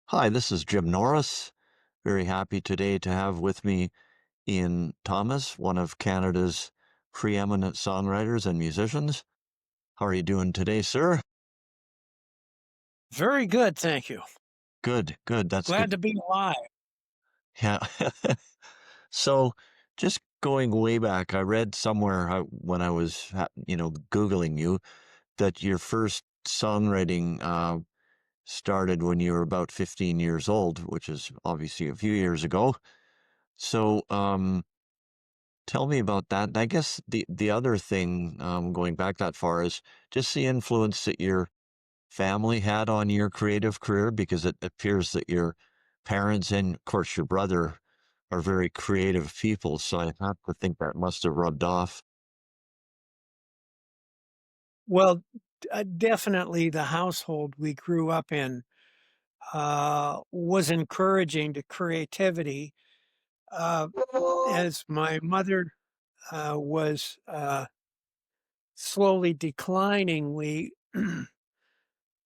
Hi, this is Jim Norris. Very happy today to have with me Ian Thomas, one of Canada's preeminent songwriters and musicians. How are you doing today, sir? Very good, thank you. Good, good. That's Glad good. to be alive. Yeah. So, just going way back, I read somewhere when I was, Googling you, that your first songwriting started when you were about 15 years old, which is obviously a few years ago. So, tell me about that. And I guess the other thing, going back that far, is just the influence that your family had on your creative career, because it appears that your parents and, of course, your brother are very creative people. So I have to think that must have rubbed off. Well, definitely the household we grew up in was encouraging to creativity. Uh, as my mother was slowly declining,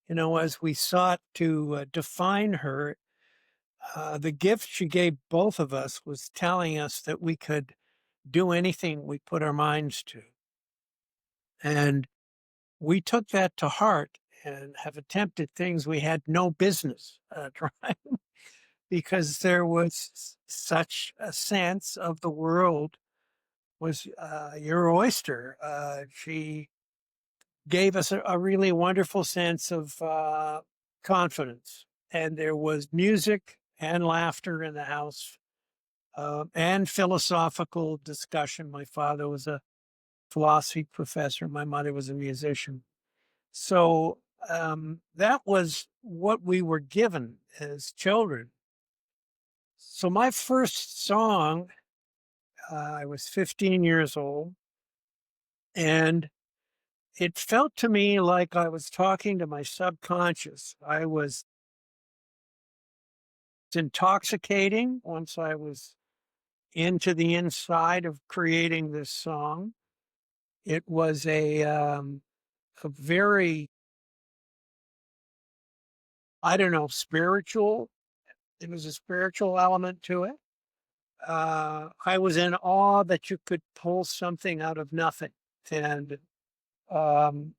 as we sought to define her, the gift she gave both of us was telling us that we could do anything we put our minds to. And we took that to heart and have attempted things we had no business trying because there was such a sense of the world was your oyster. She gave us a really wonderful sense of confidence, and there was music and laughter in the house, and philosophical discussion. My father was a philosophy professor. My mother was a musician. So that was what we were given as children. So my first song, I was 15 years old, and it felt to me like I was talking to my subconscious. I was intoxicating once I was into the inside of creating this song. It was a very, I don't know, spiritual. It was a spiritual element to it. I was in awe that you could pull something out of nothing, and um,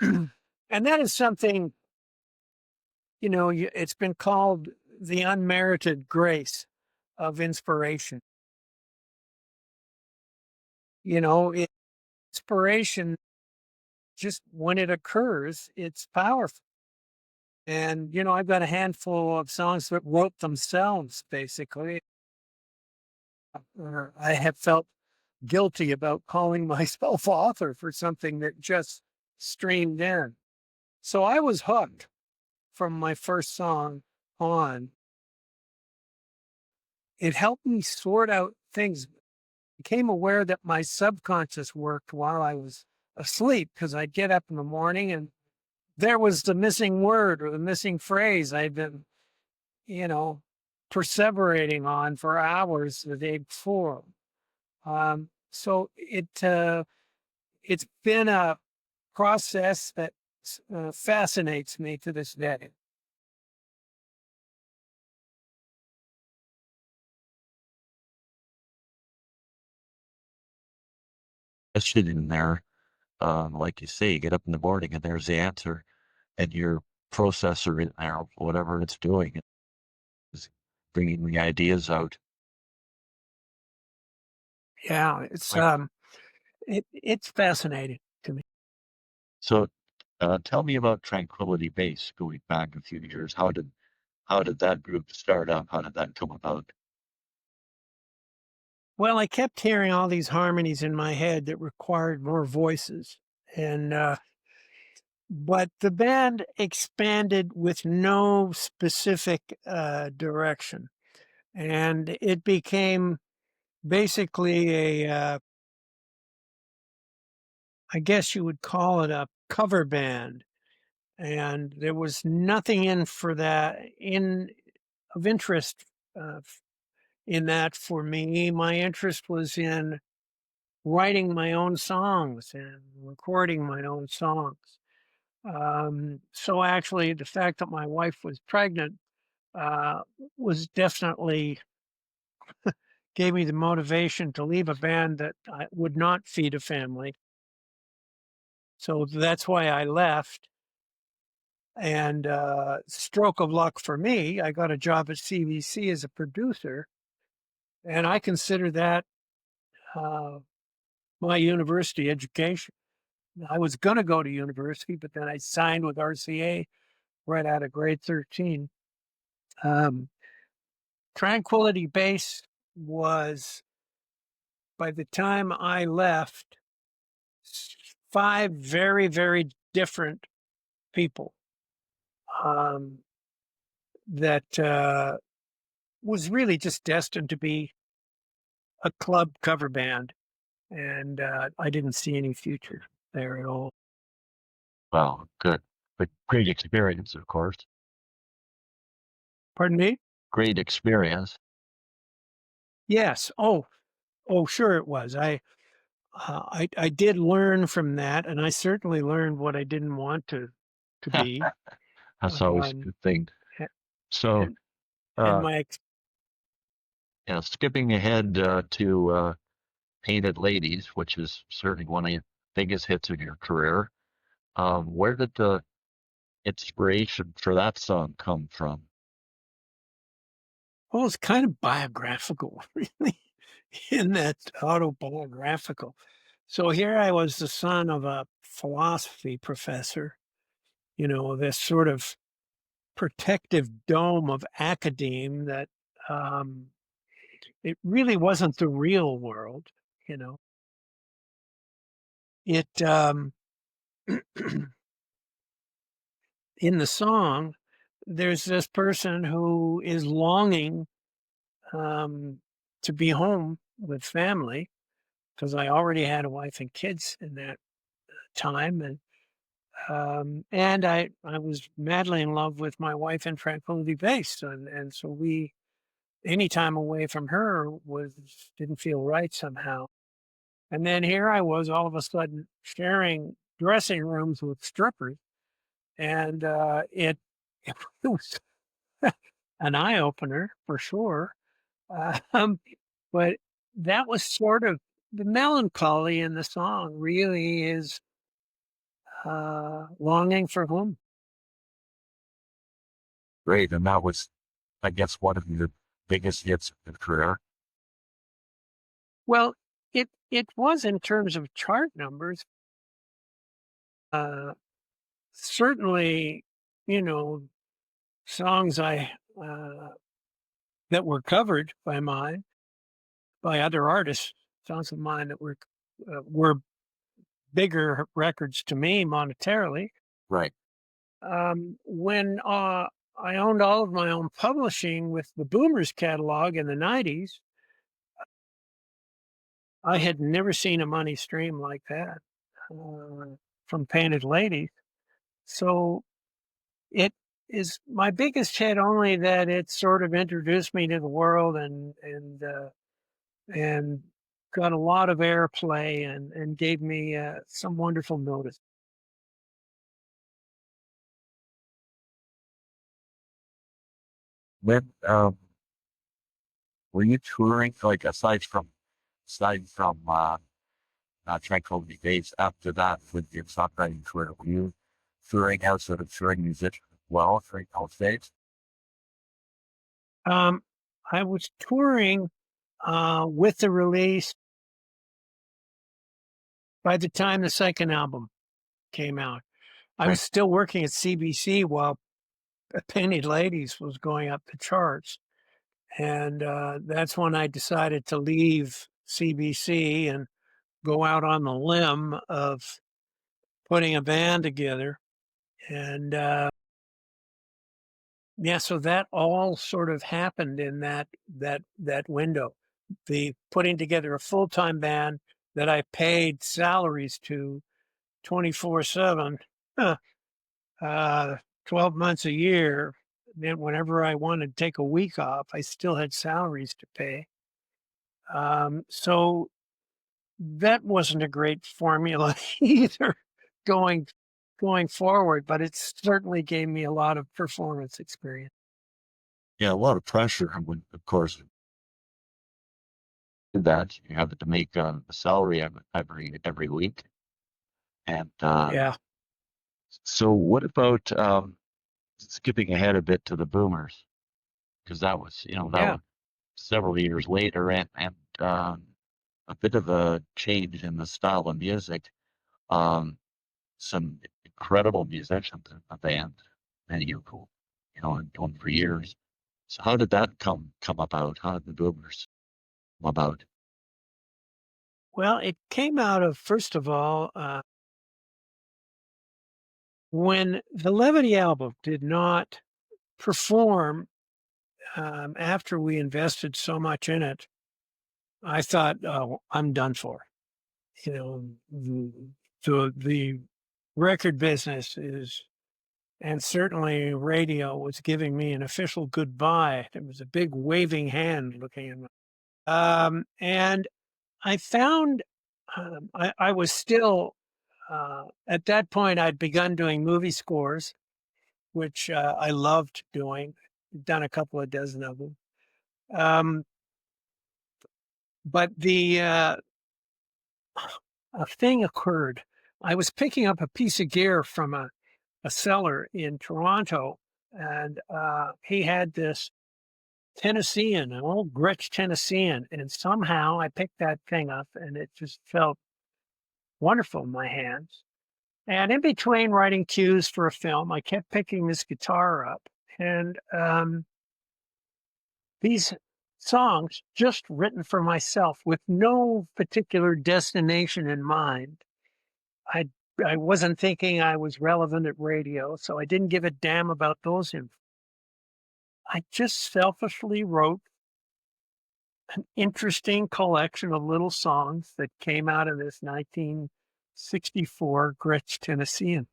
and that is something it's been called the unmerited grace of inspiration. Inspiration, just when it occurs, it's powerful. And I've got a handful of songs that wrote themselves, basically. I have felt guilty about calling myself author for something that just streamed in. So I was hooked from my first song on. It helped me sort out things. Became aware that my subconscious worked while I was asleep because I'd get up in the morning and there was the missing word or the missing phrase I'd been, you know, perseverating on for hours the day before. So it's been a process that fascinates me to this day. That shit in there. Like you say, you get up in the morning and there's the answer, and your processor in there, whatever it's doing, is bringing the ideas out. Yeah, Like, it's fascinating to me. so, tell me about Tranquility Base going back a few years. How did that group start up? How did that come about? Well, I kept hearing all these harmonies in my head that required more voices, and but the band expanded with no specific direction, and it became basically I guess you would call it a cover band, and there was nothing in for that in of interest in that for me. My interest was in writing my own songs and recording my own songs. So actually, the fact that my wife was pregnant uh, was definitely gave me the motivation to leave a band that I would not feed a family. So that's why I left. And stroke of luck for me, I got a job at CBC as a producer, and I consider that uh, my university education. I was going to go to university, but then I signed with RCA right out of grade 13. Um, Tranquility Base was, by the time I left, five very, very different people um, that was really just destined to be a club cover band. And I didn't see any future there at all. Well, good. But great experience, of course. Pardon me? Great experience. Yes. Oh, sure it was. I did learn from that, and I certainly learned what I didn't want to be. That's always a Um, good thing. a- So, and and uh, my yeah, skipping ahead to Painted Ladies, which is certainly one of your biggest hits of your career. Where did the inspiration for that song come from? well, it's kind of biographical, really, in that autobiographical. So here I was, the son of a philosophy professor, this sort of protective dome of academe that um, it really wasn't the real world. You know, it in the song, there's this person who is longing um, to be home with family because I already had a wife and kids in that time, and I was madly in love with my wife in Tranquility Base, and so we any time away from her was didn't feel right somehow. And then here I was all of a sudden sharing dressing rooms with strippers, and it was an eye opener for sure. Um, but that was sort of the melancholy in the song. Really is longing for whom? Great, and that was, I guess, one of your biggest hits of your career. Well, it was in terms of chart numbers. Uh, Certainly, you know, songs I that were covered by other artists, songs of mine that were bigger records to me monetarily. Right. When I owned all of my own publishing with the Boomers catalog in the '90s, I had never seen a money stream like that from Painted Ladies. So it is my biggest hit, only that it sort of introduced me to the world and got a lot of airplay and gave me some wonderful notice. When were you touring, like aside from Tranquility Base, after that with your songwriting career, were you touring as sort of touring musician as well during those days? Um, I was touring with the release by the time the second album came out. I was Right. still working at CBC while Painted Ladies was going up the charts. And that's when I decided to leave CBC and go out on the limb of putting a band together. And yeah, so that all sort of happened in that window. The putting together a full-time band that I paid salaries to 24/7, uh, 12 months a year. Then whenever I wanted to take a week off, I still had salaries to pay. So that wasn't a great formula either going going forward, but it certainly gave me a lot of performance experience. Yeah, a lot of pressure when, of course, that you have to make a salary every week. And Yeah. so, what about skipping ahead a bit to the boomers? Because that was, that Yeah. was several years later, and a bit of a change in the style of music. Um, some incredible musicians in the band, many of who, had known for years. So how did that come about? How did the boomers come about? Well, it came out of, first of all, when the Levity album did not perform after we invested so much in it, I thought, oh, I'm done for. You know, the record business is, and certainly radio was giving me an official goodbye. It was a big waving hand looking at me. And I found I was still, at that point, I'd begun doing movie scores, which I loved doing, done a couple of dozen of them. Um, but a thing occurred. I was picking up a piece of gear from a seller in Toronto, and he had this Tennessean, an old Gretsch Tennessean, and somehow I picked that thing up, and it just felt wonderful in my hands. And in between writing cues for a film, I kept picking this guitar up, and these songs just written for myself with no particular destination in mind. I I wasn't thinking I was relevant at radio, so I didn't give a damn about those. I just selfishly wrote an interesting collection of little songs that came out of this 1964 Gretsch Tennessean.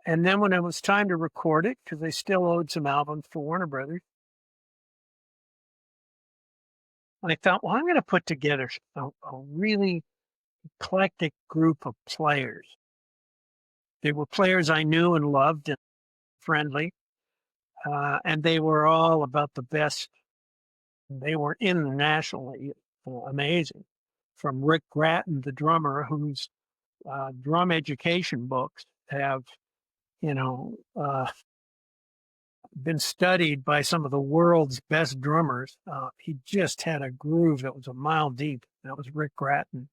And then when it was time to record it, because they still owed some albums for Warner Brothers, I thought, well, I'm going to put together a really eclectic group of players. They were players I knew and loved and friendly, and they were all about the best. They were internationally amazing. From Rick Gratton, the drummer, whose drum education books have, you know, been studied by some of the world's best drummers. He just had a groove that was a mile deep. That was Rick Gratton.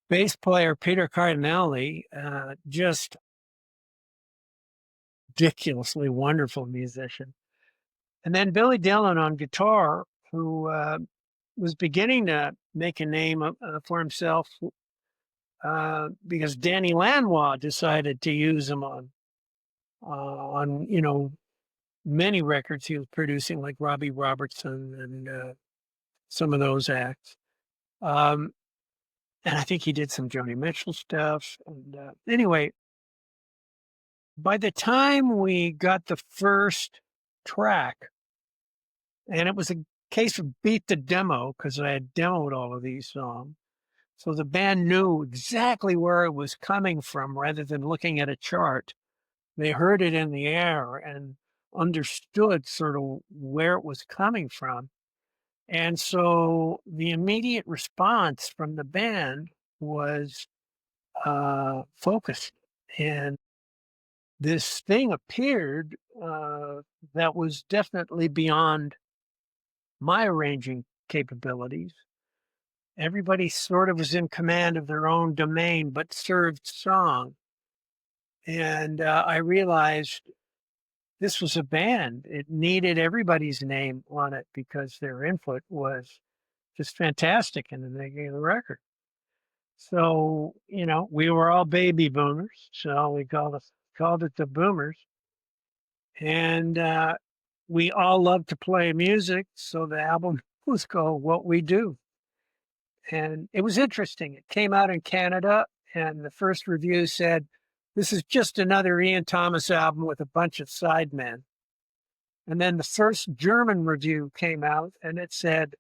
Bass player Peter Cardinelli, just ridiculously wonderful musician. And then Billy Dillon on guitar, who was beginning to make a name for himself because Danny Lanois decided to use him on many records he was producing, like Robbie Robertson and some of those acts. Um, and I think he did some Joni Mitchell stuff. And anyway, by the time we got the first track, and it was a case of beat the demo because I had demoed all of these songs. So the band knew exactly where it was coming from rather than looking at a chart. They heard it in the air and understood sort of where it was coming from. And so the immediate response from the band was focused. And this thing appeared that was definitely beyond my arranging capabilities. Everybody sort of was in command of their own domain, but served song. And I realized this was a band. It needed everybody's name on it because their input was just fantastic in the making of the record. So, we were all baby boomers. So we called it the boomers. And we all loved to play music. So the album was called What We Do. And it was interesting. It came out in Canada, and the first review said, "This is just another Ian Thomas album with a bunch of sidemen." And then the first German review came out, and it said,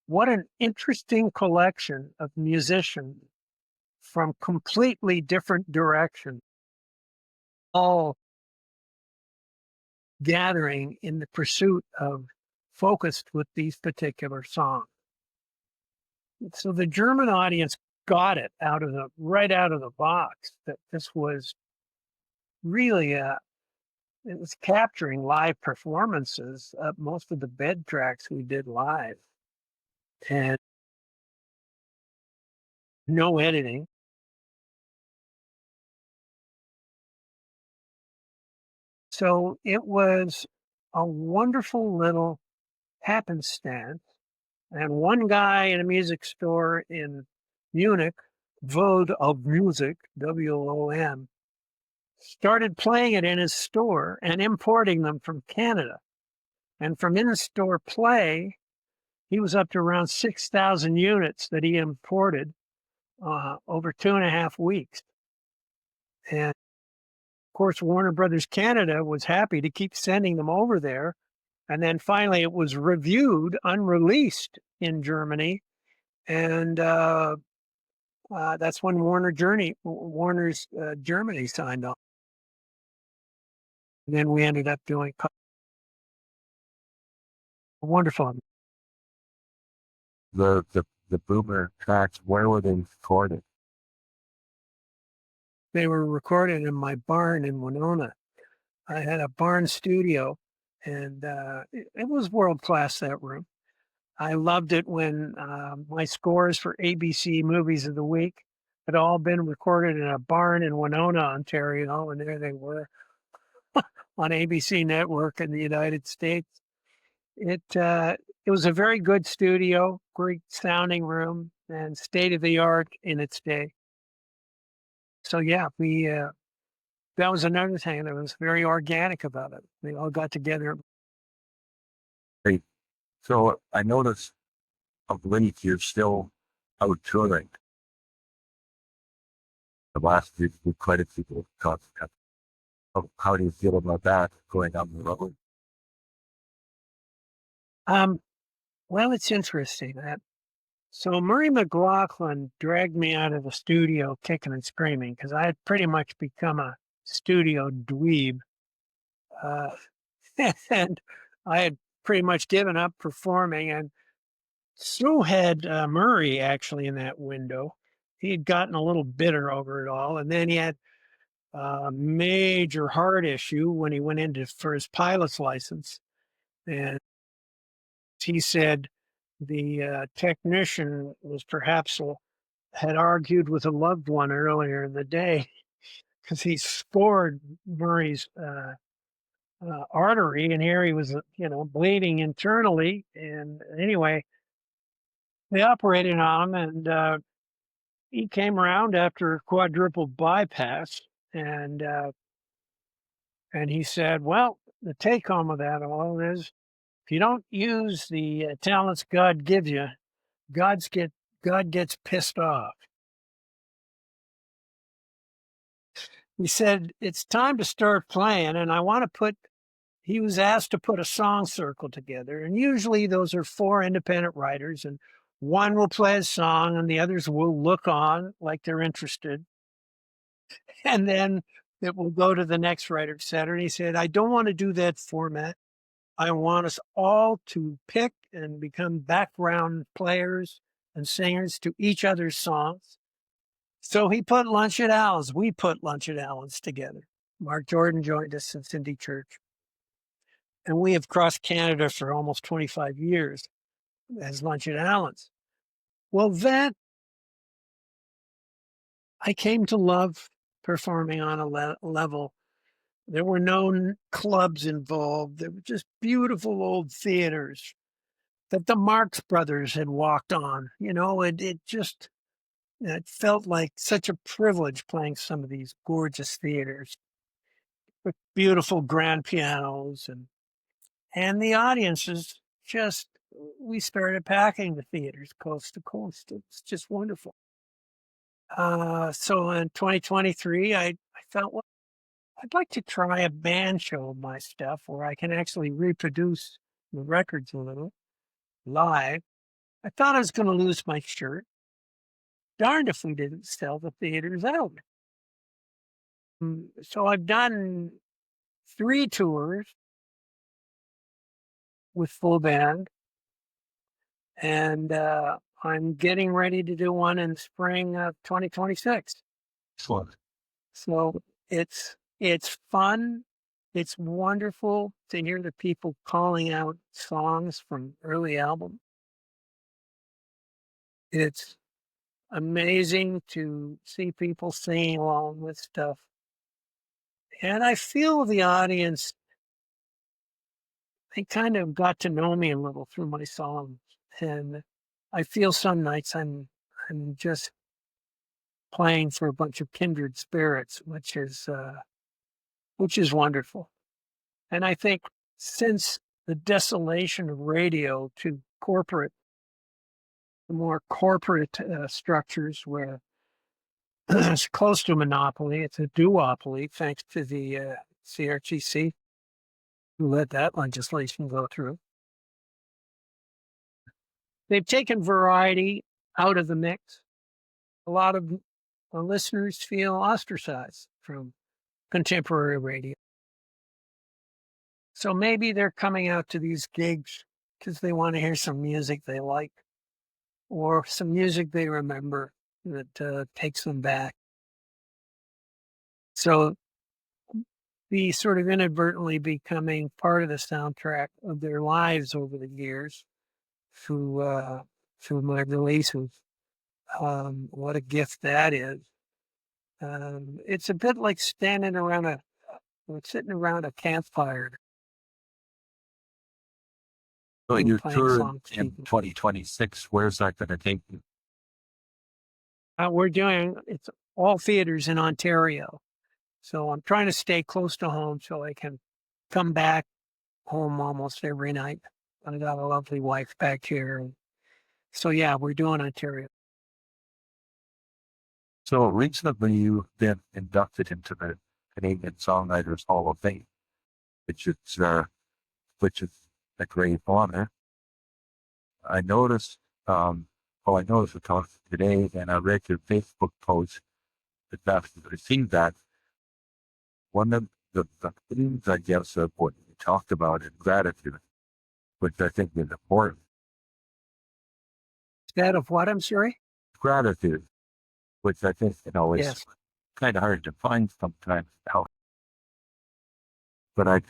"What an interesting collection of musicians from completely different directions, all gathering in the pursuit of focused with these particular songs. So the German audience got it right out of the box that this was really it was capturing live performances. Most of the bed tracks we did live and no editing. So it was a wonderful little happenstance. And one guy in a music store in Munich, Vode of Music, WOM, started playing it in his store and importing them from Canada. And from in-store play, he was up to around 6,000 units that he imported over 2.5 weeks. And of course, Warner Brothers Canada was happy to keep sending them over there. And then finally, it was reviewed, unreleased in Germany. And that's when Warner's Germany signed on. And then we ended up doing wonderful. The boomer tracks, where were they recorded? They were recorded in my barn in Winona. I had a barn studio, and it was world class, that room. I loved it when my scores for ABC Movies of the Week had all been recorded in a barn in Winona, Ontario, and there they were on ABC Network in the United States. It was a very good studio, great sounding room, and state of the art in its day. So yeah, we that was another thing that was very organic about it. We all got together. Hey, so I noticed of late you're still out touring. The last few quite a few concerts. How do you feel about that going on the road? Um, well, it's interesting that so Murray McLaughlin dragged me out of the studio kicking and screaming because I had pretty much become a studio dweeb, uh, and I had pretty much given up performing. And so had Murray actually in that window. He had gotten a little bitter over it all, and then he had a major heart issue when he went into for his pilot's license, and he said the technician was perhaps had argued with a loved one earlier in the day because he scored Murray's artery, and here he was, bleeding internally. And anyway, they operated on him, and he came around after a quadruple bypass, and he said, "Well, the take home of that all is, if you don't use the talents God gives you, God's get God gets pissed off." He said, "It's time to start playing, and I want to put." He was asked to put a song circle together, and usually those are four independent writers, and one will play a song, and the others will look on like they're interested, and then it will go to the next writer, et cetera. And he said, "I don't want to do that format. I want us all to pick and become background players and singers to each other's songs." So he put Lunch at Al's. We put Lunch at Al's together. Mark Jordan joined us and Cindy Church. And we have crossed Canada for almost 25 years as Lunch at Allen's. Well, that I came to love performing on a level. There were no clubs involved. There were just beautiful old theaters that the Marx Brothers had walked on. It felt like such a privilege playing some of these gorgeous theaters with beautiful grand pianos, and the audiences just, we started packing the theaters coast to coast. It's just wonderful. So in 2023, I felt, well, I'd like to try a band show of my stuff where I can actually reproduce the records a little live. I thought I was going to lose my shirt. Darned if we didn't sell the theaters out. So I've done 3 tours. with full band, and I'm getting ready to do one in spring of 2026. Excellent. So it's fun. It's wonderful to hear the people calling out songs from early albums. It's amazing to see people singing along with stuff. And I feel the audience, they kind of got to know me a little through my songs. And I feel some nights I'm just playing for a bunch of kindred spirits, which is wonderful. And I think since the desolation of radio to more corporate structures where it's close to monopoly, it's a duopoly, thanks to the CRTC who let that legislation go through. They've taken variety out of the mix. A lot of listeners feel ostracized from contemporary radio. So maybe they're coming out to these gigs because they want to hear some music they like or some music they remember that takes them back. So be sort of inadvertently becoming part of the soundtrack of their lives over the years through my releases. What a gift that is. It's a bit like sitting around a campfire So and your playing tour songs. in 2026, where's that going to take you? We're doing it's all theaters in Ontario. So I'm trying to stay close to home so I can come back home almost every night. I got a lovely wife back here. So yeah, we're doing Ontario. So recently you've been inducted into the Canadian Songwriters Hall of Fame, which is uh, which is a great honor. I noticed, I noticed it today, and I read your Facebook post that after received that, one of the things I guess of what you talked about is gratitude, which I think is important. Instead of what? I'm sorry. Gratitude, which I think is Yes. kind of hard to find sometimes now. But I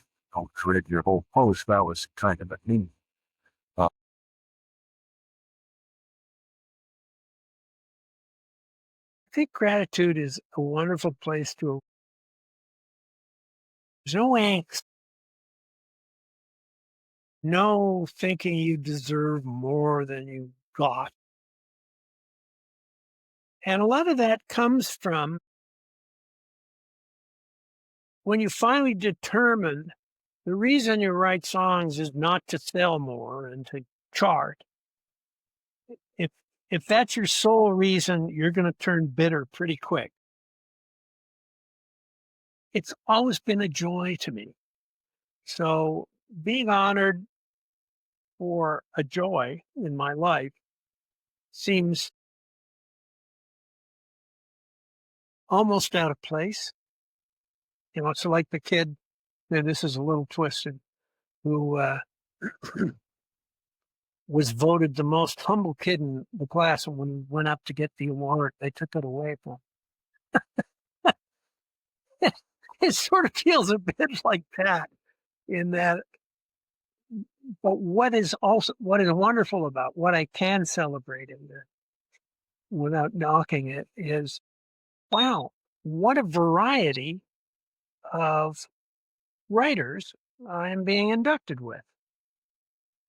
read your whole post. That was kind of a thing. Uh, I think gratitude is a wonderful place to. There's no angst, no thinking you deserve more than you got. And a lot of that comes from when you finally determine the reason you write songs is not to sell more and to chart. If if that's your sole reason, you're going to turn bitter pretty quick. It's always been a joy to me. So being honored for a joy in my life seems almost out of place. It's like the kid, and this is a little twisted, who was voted the most humble kid in the class. And when he went up to get the award, they took it away from him. It sort of feels a bit like that in that. But what is wonderful about what I can celebrate in there without knocking it is, wow, what a variety of writers I am being inducted with.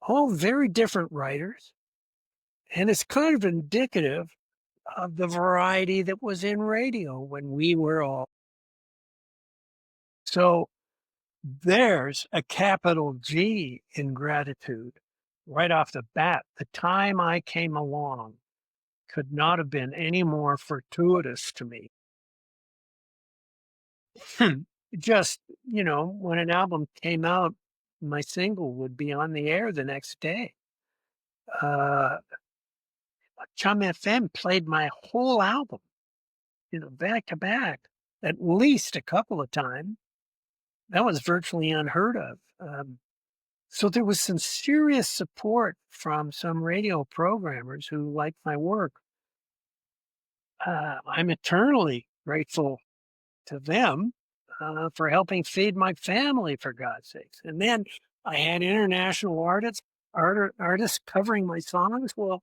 All very different writers. And it's kind of indicative of the variety that was in radio when we were all. So there's a capital G in gratitude right off the bat. The time I came along could not have been any more fortuitous to me. Just, when an album came out, my single would be on the air the next day. Uh, Chum FM played my whole album, back to back, at least a couple of times. That was virtually unheard of. So there was some serious support from some radio programmers who liked my work. I'm eternally grateful to them for helping feed my family, for God's sakes. And then I had international artists covering my songs. Well,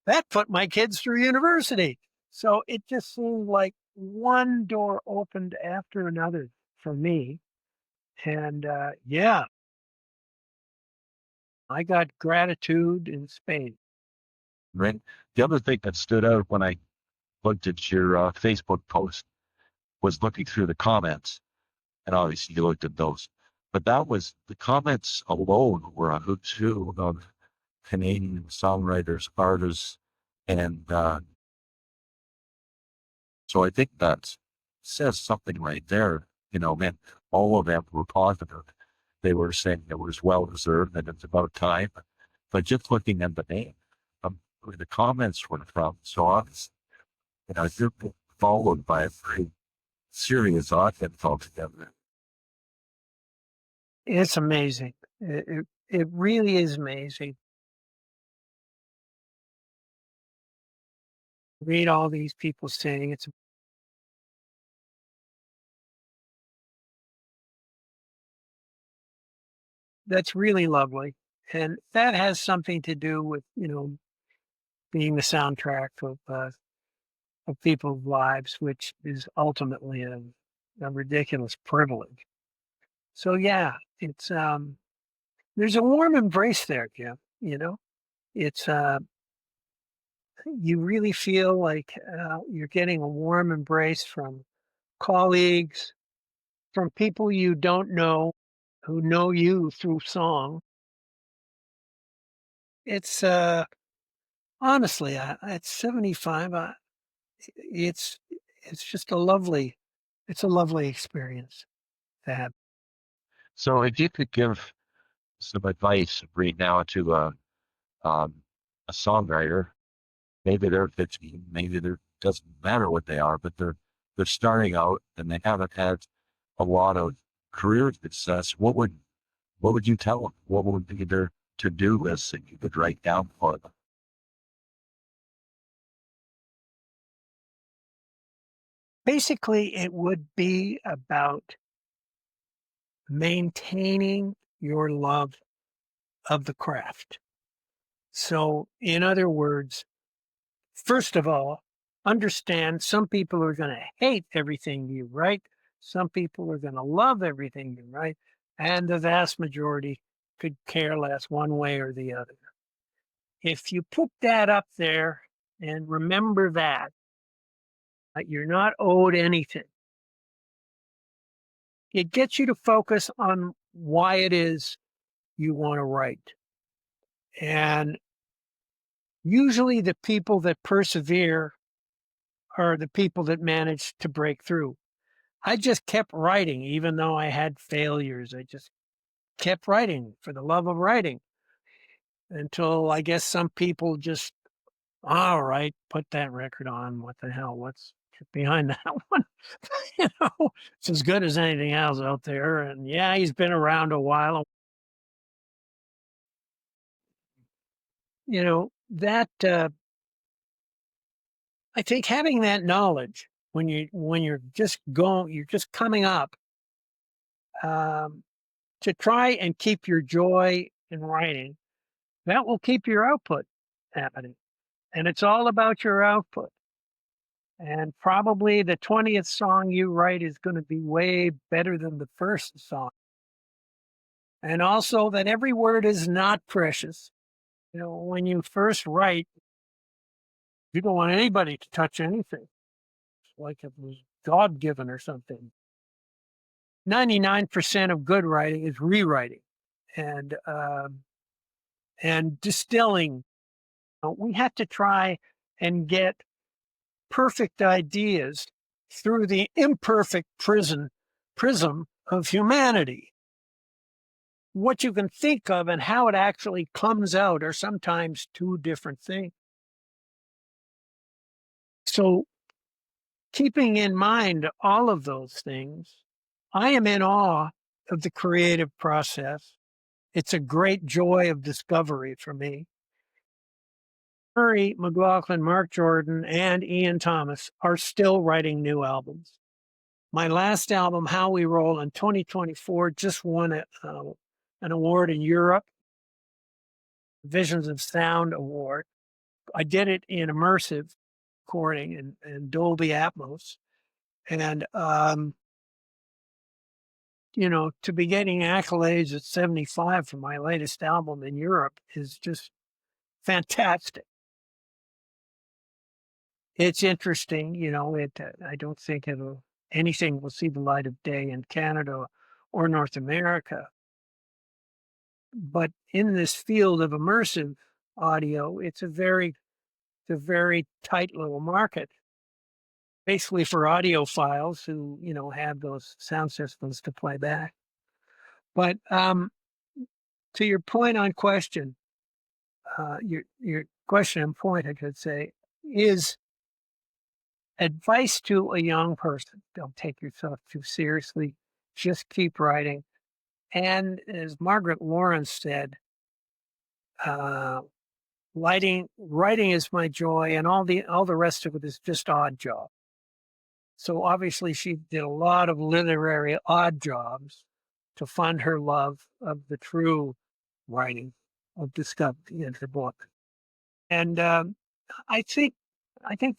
that put my kids through university. So it just seemed like one door opened after another for me. And yeah, I got gratitude in Spain. Right. The other thing that stood out when I looked at your Facebook post was looking through the comments, and obviously you looked at those. But that was the comments alone were a who's who of Canadian songwriters, artists, and so I think that says something right there. You know, man, all of them were positive. They were saying it was well deserved and it's about time. But just looking at the name, where the comments were from, so obviously, you know, you're followed by a pretty serious audience altogether. It's amazing. It really is amazing. Read all these people saying that's really lovely. And that has something to do with, being the soundtrack of people's lives, which is ultimately a ridiculous privilege. So yeah, it's there's a warm embrace there, Jim. It's you really feel like you're getting a warm embrace from colleagues, from people you don't know who know you through song. It's honestly, at 75, it's it's just a lovely it's a lovely experience to have. So if you could give some advice right now to um, a songwriter, maybe they're 15, maybe they're doesn't matter what they are, but they're starting out and they haven't had a lot of career success. What would you tell them? What would be their to-do list that you could write down for them? Basically, it would be about maintaining your love of the craft. So, in other words, first of all, understand some people are going to hate everything you write, some people are going to love everything you write, and the vast majority could care less one way or the other. If you put that up there and remember that you're not owed anything, it gets you to focus on why it is you want to write. And usually the people that persevere are the people that manage to break through. I just kept writing, even though I had failures. I just kept writing for the love of writing until I guess some people just, all right, put that record on. What the hell? What's behind that one? It's as good as anything else out there. And yeah, he's been around a while. That I think having that knowledge when you're just coming up, um, to try and keep your joy in writing, that will keep your output happening. And it's all about your output. And probably the 20th song you write is going to be way better than the first song. And also that every word is not precious. When you first write, you don't want anybody to touch anything. It's like it was God given or something. 99% of good writing is rewriting and distilling. We have to try and get perfect ideas through the imperfect prism of humanity. What you can think of and how it actually comes out are sometimes two different things. So, keeping in mind all of those things, I am in awe of the creative process. It's a great joy of discovery for me. Murray McLaughlin, Mark Jordan, and Ian Thomas are still writing new albums. My last album, How We Roll, in 2024, just won an award in Europe, Visions of Sound Award. I did it in immersive recording and Dolby Atmos. And, to be getting accolades at 75 for my latest album in Europe is just fantastic. It's interesting, I don't think anything will see the light of day in Canada or North America. But in this field of immersive audio, it's a very tight little market, basically for audiophiles who, have those sound systems to play back. But to your point on question, your question and point, I could say, is advice to a young person: don't take yourself too seriously, just keep writing. And as Margaret Lawrence said, writing is my joy, and all the rest of it is just odd job. So obviously she did a lot of literary odd jobs to fund her love of the true writing of discovery in her book. And I think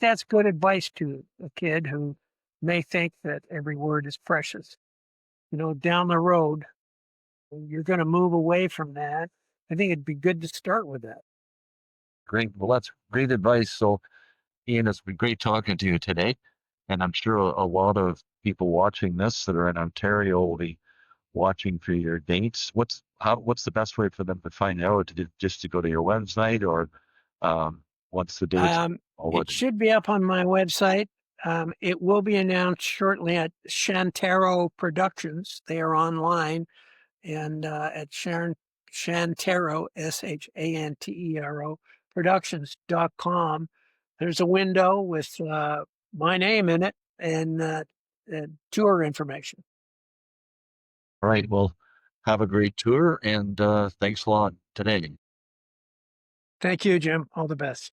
that's good advice to a kid who may think that every word is precious. Down the road, you're going to move away from that. I think it'd be good to start with that. Great. Well, that's great advice. So, Ian, it's been great talking to you today. And I'm sure a lot of people watching this that are in Ontario will be watching for your dates. What's the best way for them to find out? Just to go to your website, or what's the dates? It should be up on my website. It will be announced shortly at Shantero Productions. They are online, and at Shantero, Shantero Productions.com. There's a window with my name in it and tour information. All right. Well, have a great tour, and thanks a lot today. Thank you, Jim. All the best.